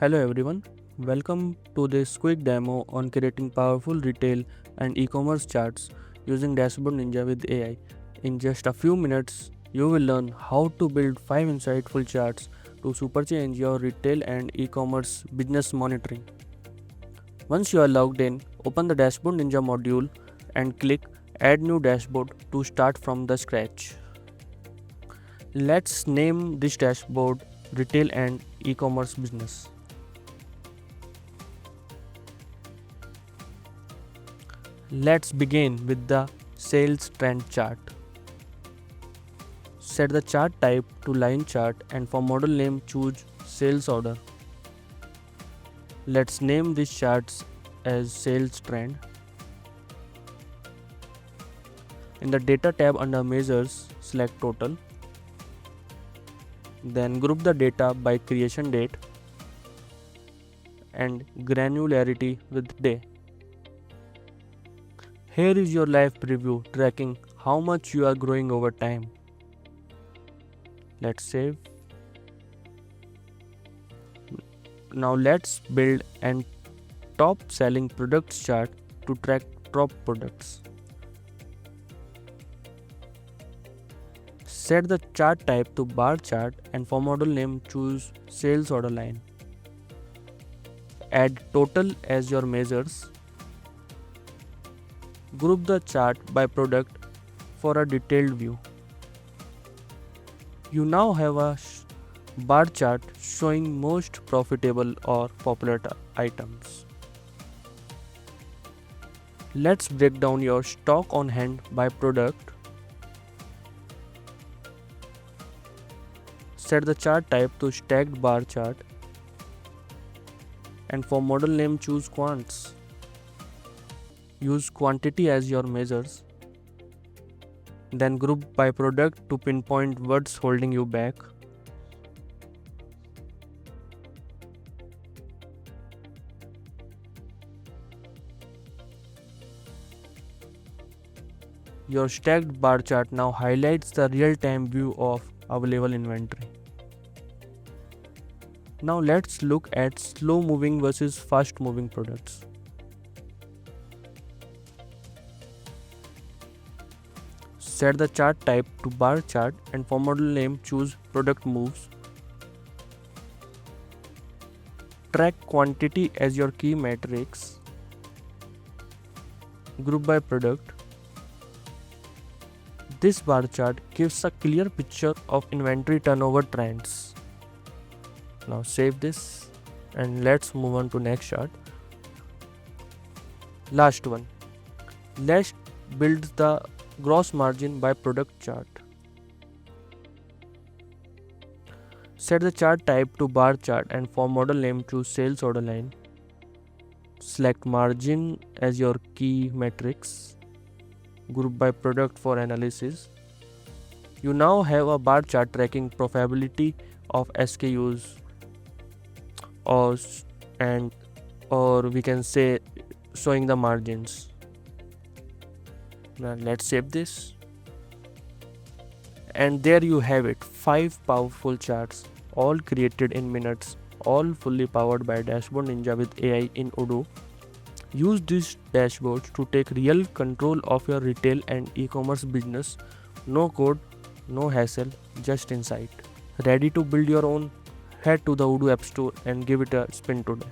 Hello everyone, welcome to this quick demo on creating powerful retail and e-commerce charts using Dashboard Ninja with AI. In just a few minutes, you will learn how to build 5 insightful charts to superchange your retail and e-commerce business monitoring. Once you are logged in, open the Dashboard Ninja module and click Add New Dashboard to start from the scratch. Let's name this dashboard Retail and E-commerce Business. Let's begin with the sales trend chart. Set the chart type to line chart and for model name choose sales order. Let's name this charts as sales trend. In the data tab under measures, select total. Then group the data by creation date and granularity with day. Here is your live preview tracking how much you are growing over time. Let's save. Now let's build an top selling products chart to track top products. Set the chart type to bar chart and for model name choose sales order line. Add total as your measures. Group the chart by product for a detailed view. You now have a bar chart showing most profitable or popular items. Let's break down your stock on hand by product. Set the chart type to stacked bar chart and for model name choose quants. Use quantity as your measures. Then group by product to pinpoint what's holding you back. Your stacked bar chart now highlights the real-time view of available inventory. Now let's look at slow moving versus fast moving products. Set the chart type to bar chart and for model name choose product moves. Track quantity as your key matrix. Group by product. This bar chart gives a clear picture of inventory turnover trends. Now save this and let's move on to next chart. Last one. Let's build the gross margin by product chart. Set the chart type to bar chart and for model name choose sales order line. Select margin as your key matrix. Group by product for analysis. You now have a bar chart tracking profitability of SKUs or we can say showing the margins. Now let's save this. And there you have it, 5 powerful charts, all created in minutes, all fully powered by Dashboard Ninja with AI in Odoo. Use these dashboards to take real control of your retail and e-commerce business. No code, no hassle, just insight. Ready to build your own? Head to the Odoo App Store and give it a spin today.